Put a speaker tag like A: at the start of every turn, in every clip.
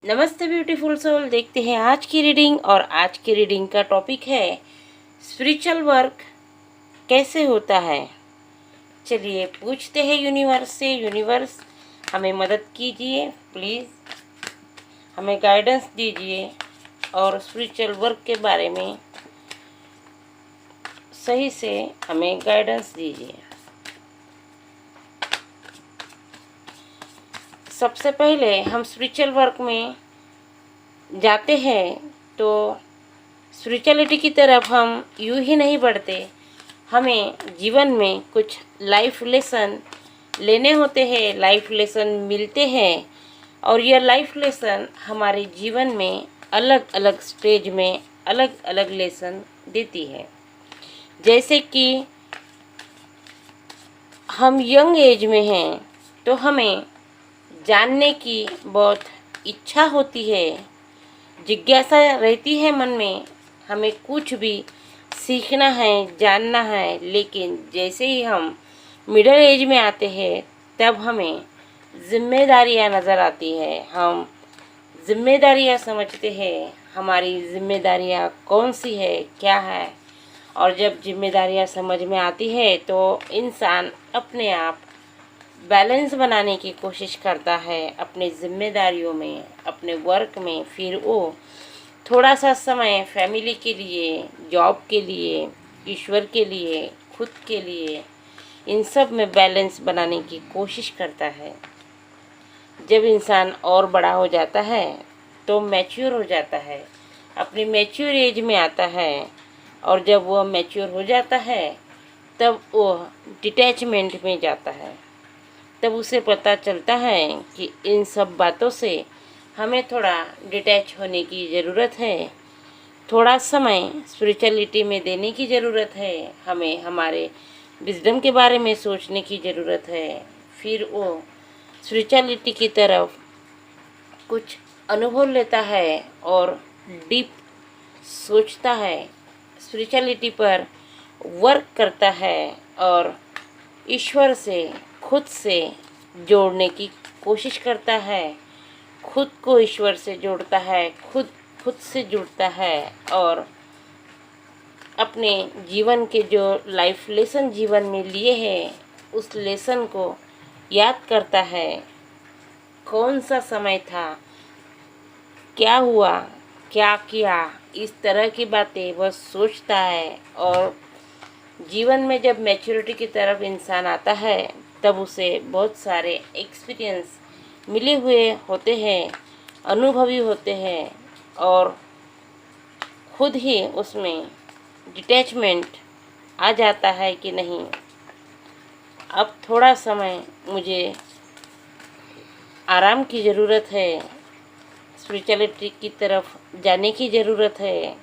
A: नमस्ते beautiful soul. देखते हैं आज की रीडिंग। और आज की रीडिंग का टॉपिक है स्पिरिचुअल वर्क कैसे होता है। चलिए पूछते हैं यूनिवर्स से। यूनिवर्स हमें मदद कीजिए, प्लीज़ हमें गाइडेंस दीजिए और स्पिरिचुअल वर्क के बारे में सही से हमें गाइडेंस दीजिए। सबसे पहले हम स्पिरिचुअल वर्क में जाते हैं तो स्पिरिचुअलिटी की तरफ हम यूं ही नहीं बढ़ते। हमें जीवन में कुछ लाइफ लेसन लेने होते हैं, लाइफ लेसन मिलते हैं और यह लाइफ लेसन हमारे जीवन में अलग अलग स्टेज में अलग अलग लेसन देती है। जैसे कि हम यंग एज में हैं तो हमें जानने की बहुत इच्छा होती है, जिज्ञासा रहती है मन में, हमें कुछ भी सीखना है, जानना है। लेकिन जैसे ही हम मिडिल एज में आते हैं तब हमें जिम्मेदारियां नज़र आती है। हम जिम्मेदारियां समझते हैं, हमारी जिम्मेदारियां कौन सी है, क्या है। और जब जिम्मेदारियां समझ में आती है तो इंसान अपने आप बैलेंस बनाने की कोशिश करता है अपनी जिम्मेदारियों में, अपने वर्क में। फिर वो थोड़ा सा समय फैमिली के लिए, जॉब के लिए, ईश्वर के लिए, खुद के लिए, इन सब में बैलेंस बनाने की कोशिश करता है। जब इंसान और बड़ा हो जाता है तो मैच्योर हो जाता है, अपनी मैच्योर एज में आता है। और जब वो मैच्योर हो जाता है तब वो डिटैचमेंट में जाता है। तब उसे पता चलता है कि इन सब बातों से हमें थोड़ा डिटैच होने की ज़रूरत है, थोड़ा समय स्पिरिचुअलिटी में देने की ज़रूरत है, हमें हमारे विजडम के बारे में सोचने की ज़रूरत है। फिर वो स्पिरिचुअलिटी की तरफ कुछ अनुभव लेता है और डीप सोचता है, स्पिरिचुअलिटी पर वर्क करता है और ईश्वर से, खुद से जोड़ने की कोशिश करता है। खुद को ईश्वर से जोड़ता है, खुद से जुड़ता है और अपने जीवन के जो लाइफ लेसन जीवन में लिए हैं उस लेसन को याद करता है। कौन सा समय था, क्या हुआ, क्या किया, इस तरह की बातें वह सोचता है। और जीवन में जब मैच्योरिटी की तरफ इंसान आता है तब उसे बहुत सारे एक्सपीरियंस मिले हुए होते हैं, अनुभवी होते हैं और खुद ही उसमें डिटैचमेंट आ जाता है कि नहीं, अब थोड़ा समय मुझे आराम की ज़रूरत है, स्पिरिचुअलिटी की तरफ जाने की ज़रूरत है,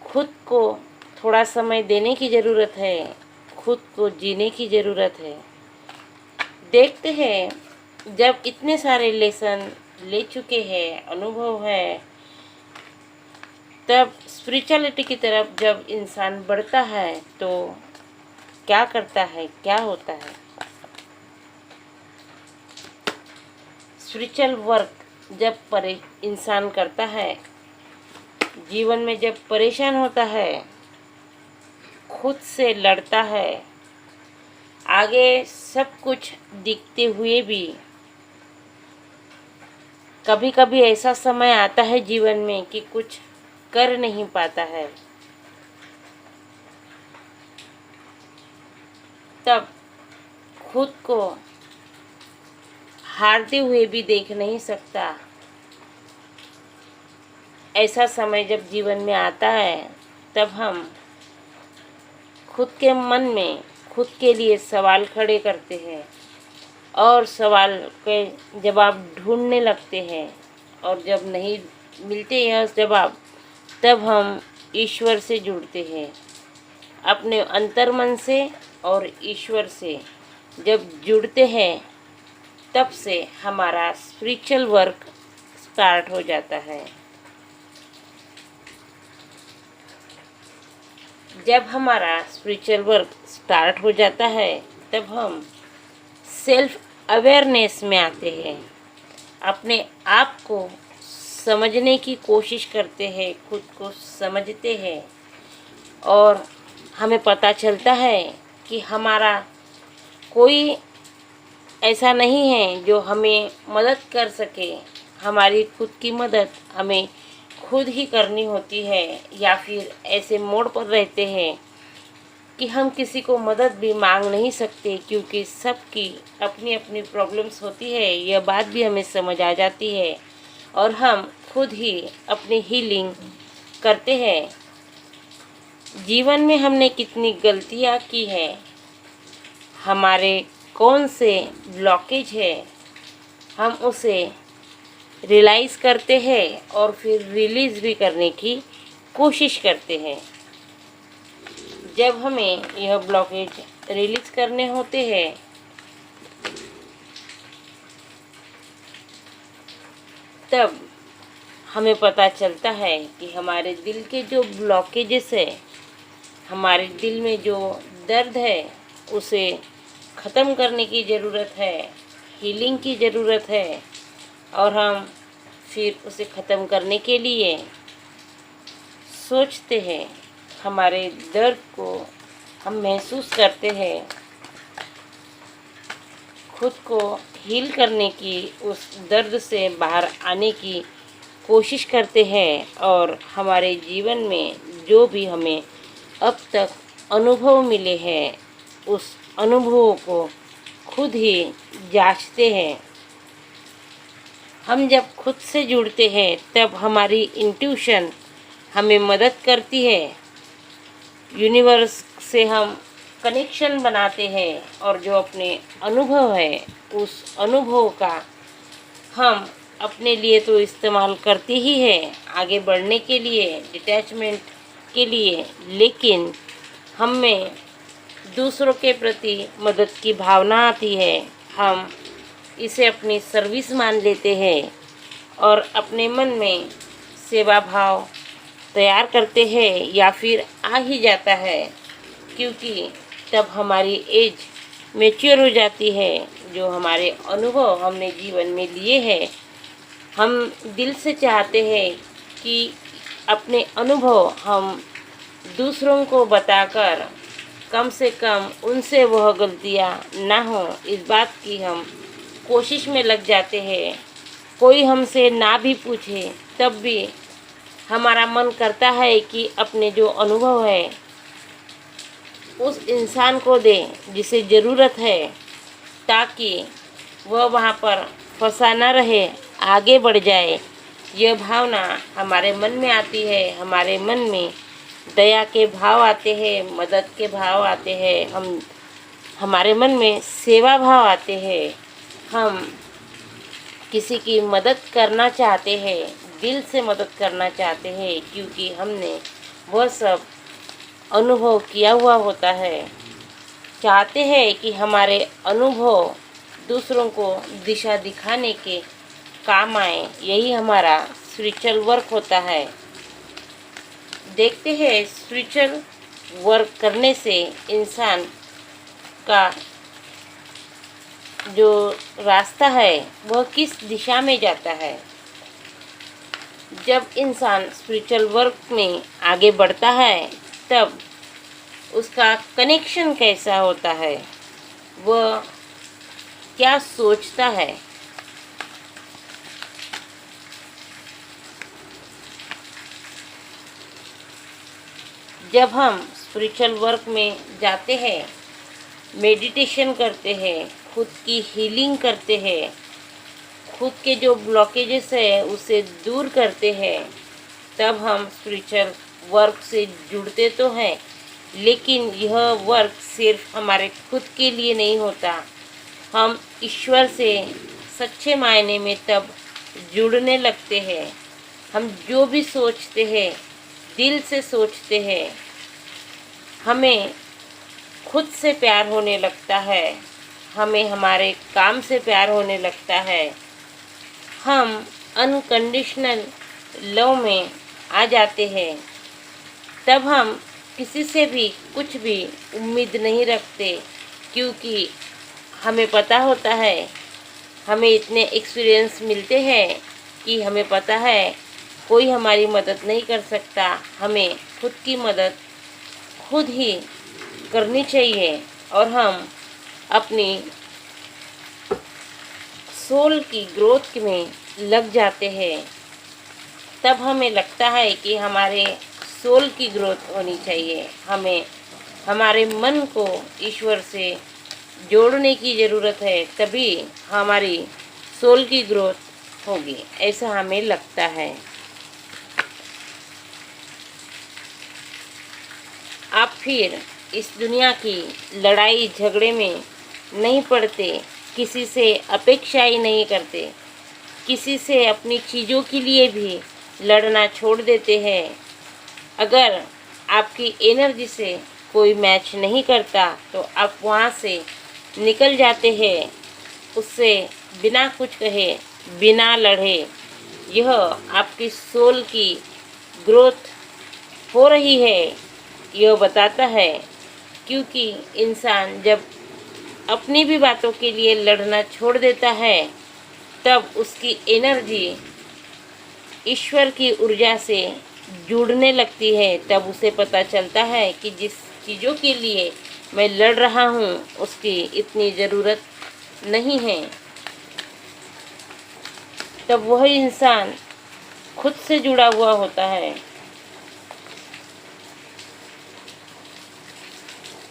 A: खुद को थोड़ा समय देने की ज़रूरत है, खुद को जीने की ज़रूरत है। देखते हैं जब इतने सारे लेसन ले चुके हैं, अनुभव है, तब स्पिरिचुअलिटी की तरफ जब इंसान बढ़ता है तो क्या करता है, क्या होता है। स्पिरिचुअल वर्क जब इंसान करता है, जीवन में जब परेशान होता है, खुद से लड़ता है, आगे सब कुछ दिखते हुए भी कभी कभी ऐसा समय आता है जीवन में कि कुछ कर नहीं पाता है, तब खुद को हारते हुए भी देख नहीं सकता। ऐसा समय जब जीवन में आता है तब हम खुद के मन में खुद के लिए सवाल खड़े करते हैं और सवाल के जवाब ढूंढने लगते हैं। और जब नहीं मिलते यह जवाब तब हम ईश्वर से जुड़ते हैं, अपने अंतर्मन से। और ईश्वर से जब जुड़ते हैं तब से हमारा स्पिरिचुअल वर्क स्टार्ट हो जाता है। जब हमारा स्पिरिचुअल वर्क स्टार्ट हो जाता है तब हम सेल्फ अवेयरनेस में आते हैं, अपने आप को समझने की कोशिश करते हैं, खुद को समझते हैं और हमें पता चलता है कि हमारा कोई ऐसा नहीं है जो हमें मदद कर सके। हमारी खुद की मदद हमें खुद ही करनी होती है, या फिर ऐसे मोड़ पर रहते हैं कि हम किसी को मदद भी मांग नहीं सकते, क्योंकि सबकी अपनी अपनी प्रॉब्लम्स होती है। यह बात भी हमें समझ आ जाती है और हम खुद ही अपनी हीलिंग करते हैं। जीवन में हमने कितनी गलतियाँ की है, हमारे कौन से ब्लॉकेज है, हम उसे रियलाइज़ करते हैं और फिर रिलीज़ भी करने की कोशिश करते हैं। जब हमें यह ब्लॉकेज रिलीज़ करने होते हैं तब हमें पता चलता है कि हमारे दिल के जो ब्लॉकेजेस है, हमारे दिल में जो दर्द है, उसे ख़त्म करने की ज़रूरत है, हीलिंग की ज़रूरत है। और हम फिर उसे ख़त्म करने के लिए सोचते हैं, हमारे दर्द को हम महसूस करते हैं, खुद को हील करने की, उस दर्द से बाहर आने की कोशिश करते हैं और हमारे जीवन में जो भी हमें अब तक अनुभव मिले हैं, उस अनुभवों को खुद ही जांचते हैं। हम जब खुद से जुड़ते हैं तब हमारी इंट्यूशन हमें मदद करती है। यूनिवर्स से हम कनेक्शन बनाते हैं और जो अपने अनुभव है, उस अनुभव का हम अपने लिए तो इस्तेमाल करते ही हैं, आगे बढ़ने के लिए, डिटैचमेंट के लिए, लेकिन हम में दूसरों के प्रति मदद की भावना आती है। हम इसे अपनी सर्विस मान लेते हैं और अपने मन में सेवा भाव तैयार करते हैं, या फिर आ ही जाता है, क्योंकि तब हमारी एज मैच्योर हो जाती है। जो हमारे अनुभव हमने जीवन में लिए हैं, हम दिल से चाहते हैं कि अपने अनुभव हम दूसरों को बताकर कम से कम उनसे वह गलतियां ना हो, इस बात की हम कोशिश में लग जाते हैं। कोई हमसे ना भी पूछे तब भी हमारा मन करता है कि अपने जो अनुभव है उस इंसान को दें जिसे ज़रूरत है, ताकि वह वहाँ पर फंसा ना रहे, आगे बढ़ जाए। यह भावना हमारे मन में आती है, हमारे मन में दया के भाव आते हैं, मदद के भाव आते हैं, हमारे मन में सेवा भाव आते हैं। हम किसी की मदद करना चाहते हैं, दिल से मदद करना चाहते हैं, क्योंकि हमने वह सब अनुभव किया हुआ होता है। चाहते हैं कि हमारे अनुभव दूसरों को दिशा दिखाने के काम आए। यही हमारा स्पिरिचुअल वर्क होता है। देखते हैं स्पिरिचुअल वर्क करने से इंसान का जो रास्ता है वह किस दिशा में जाता है। जब इंसान स्पिरिचुअल वर्क में आगे बढ़ता है तब उसका कनेक्शन कैसा होता है, वह क्या सोचता है। जब हम स्पिरिचुअल वर्क में जाते हैं, मेडिटेशन करते हैं, खुद की हीलिंग करते हैं, खुद के जो ब्लॉकेजेस है उसे दूर करते हैं, तब हम स्पिरिचुअल वर्क से जुड़ते तो हैं, लेकिन यह वर्क सिर्फ हमारे खुद के लिए नहीं होता। हम ईश्वर से सच्चे मायने में तब जुड़ने लगते हैं। हम जो भी सोचते हैं, दिल से सोचते हैं, हमें खुद से प्यार होने लगता है, हमें हमारे काम से प्यार होने लगता है। हम अनकंडीशनल लव में आ जाते हैं। तब हम किसी से भी कुछ भी उम्मीद नहीं रखते, क्योंकि हमें पता होता है, हमें इतने एक्सपीरियंस मिलते हैं कि हमें पता है कोई हमारी मदद नहीं कर सकता, हमें खुद की मदद खुद ही करनी चाहिए और हम अपनी सोल की ग्रोथ में लग जाते हैं। तब हमें लगता है कि हमारे सोल की ग्रोथ होनी चाहिए, हमें हमारे मन को ईश्वर से जोड़ने की ज़रूरत है, तभी हमारी सोल की ग्रोथ होगी, ऐसा हमें लगता है। आप फिर इस दुनिया की लड़ाई झगड़े में नहीं पड़ते, किसी से अपेक्षाएं नहीं करते, किसी से अपनी चीज़ों के लिए भी लड़ना छोड़ देते हैं। अगर आपकी एनर्जी से कोई मैच नहीं करता तो आप वहाँ से निकल जाते हैं, उससे बिना कुछ कहे, बिना लड़े। यह आपकी सोल की ग्रोथ हो रही है, यह बताता है। क्योंकि इंसान जब अपनी भी बातों के लिए लड़ना छोड़ देता है, तब उसकी एनर्जी ईश्वर की ऊर्जा से जुड़ने लगती है। तब उसे पता चलता है कि जिस चीज़ों के लिए मैं लड़ रहा हूँ उसकी इतनी ज़रूरत नहीं है। तब वह इंसान खुद से जुड़ा हुआ होता है।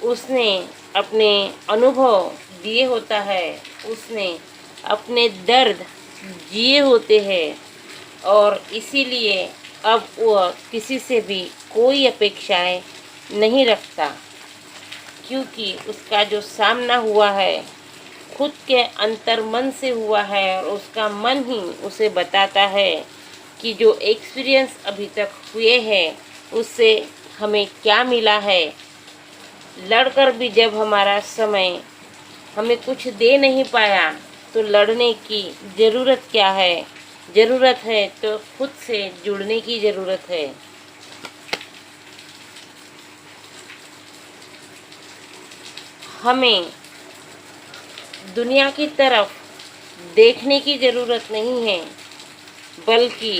A: उसने अपने अनुभव दिए होता है, उसने अपने दर्द जिए होते हैं और इसीलिए अब वह किसी से भी कोई अपेक्षाएं नहीं रखता, क्योंकि उसका जो सामना हुआ है खुद के अंतर मन से हुआ है और उसका मन ही उसे बताता है कि जो एक्सपीरियंस अभी तक हुए हैं उससे हमें क्या मिला है। लड़कर भी जब हमारा समय हमें कुछ दे नहीं पाया तो लड़ने की ज़रूरत क्या है? ज़रूरत है तो खुद से जुड़ने की ज़रूरत है। हमें दुनिया की तरफ देखने की ज़रूरत नहीं है, बल्कि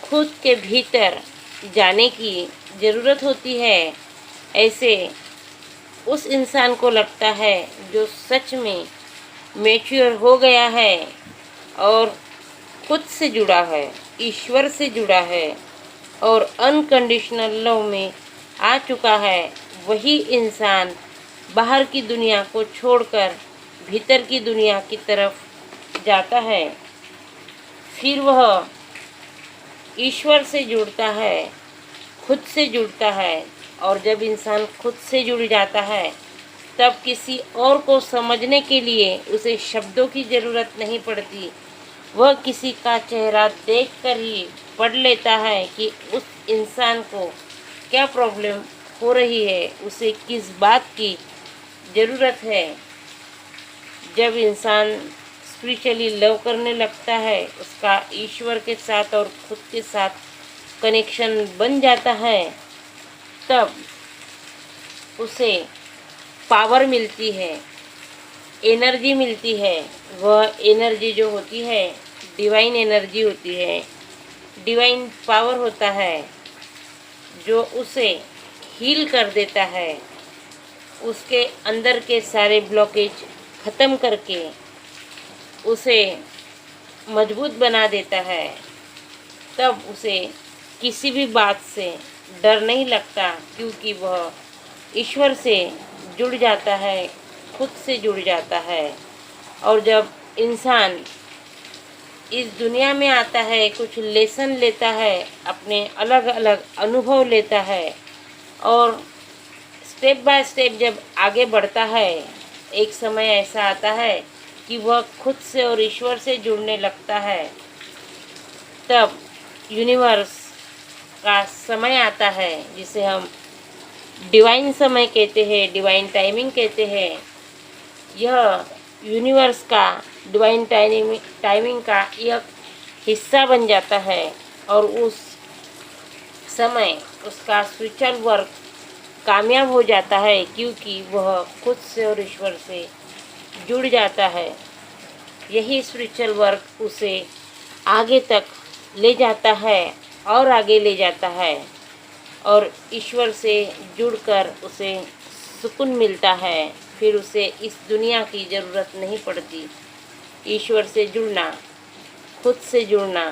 A: खुद के भीतर जाने की ज़रूरत होती है। ऐसे उस इंसान को लगता है जो सच में मैच्योर हो गया है और खुद से जुड़ा है, ईश्वर से जुड़ा है और अनकंडीशनल लव में आ चुका है। वही इंसान बाहर की दुनिया को छोड़कर भीतर की दुनिया की तरफ जाता है। फिर वह ईश्वर से जुड़ता है, खुद से जुड़ता है और जब इंसान खुद से जुड़ जाता है तब किसी और को समझने के लिए उसे शब्दों की ज़रूरत नहीं पड़ती। वह किसी का चेहरा देखकर ही पढ़ लेता है कि उस इंसान को क्या प्रॉब्लम हो रही है, उसे किस बात की ज़रूरत है। जब इंसान स्पिरिचुअली लव करने लगता है, उसका ईश्वर के साथ और खुद के साथ कनेक्शन बन जाता है, तब उसे पावर मिलती है, एनर्जी मिलती है। वह एनर्जी जो होती है डिवाइन एनर्जी होती है, डिवाइन पावर होता है जो उसे हील कर देता है, उसके अंदर के सारे ब्लॉकेज ख़त्म करके उसे मजबूत बना देता है। तब उसे किसी भी बात से डर नहीं लगता, क्योंकि वह ईश्वर से जुड़ जाता है, खुद से जुड़ जाता है। और जब इंसान इस दुनिया में आता है, कुछ लेसन लेता है, अपने अलग अलग अनुभव लेता है और स्टेप बाय स्टेप जब आगे बढ़ता है, एक समय ऐसा आता है कि वह खुद से और ईश्वर से जुड़ने लगता है। तब यूनिवर्स का समय आता है जिसे हम डिवाइन समय कहते हैं, डिवाइन टाइमिंग कहते हैं। यह यूनिवर्स का डिवाइन टाइमिंग का एक हिस्सा बन जाता है और उस समय उसका स्पिरिचुअल वर्क कामयाब हो जाता है, क्योंकि वह खुद से और ईश्वर से जुड़ जाता है। यही स्पिरिचुअल वर्क उसे आगे तक ले जाता है और आगे ले जाता है और ईश्वर से जुड़कर उसे सुकून मिलता है। फिर उसे इस दुनिया की ज़रूरत नहीं पड़ती। ईश्वर से जुड़ना, खुद से जुड़ना,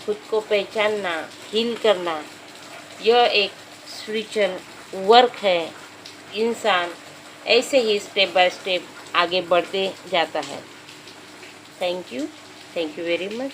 A: खुद को पहचानना, हील करना, यह एक स्पिरिचुअल वर्क है। इंसान ऐसे ही स्टेप बाय स्टेप आगे बढ़ते जाता है। Thank you very much.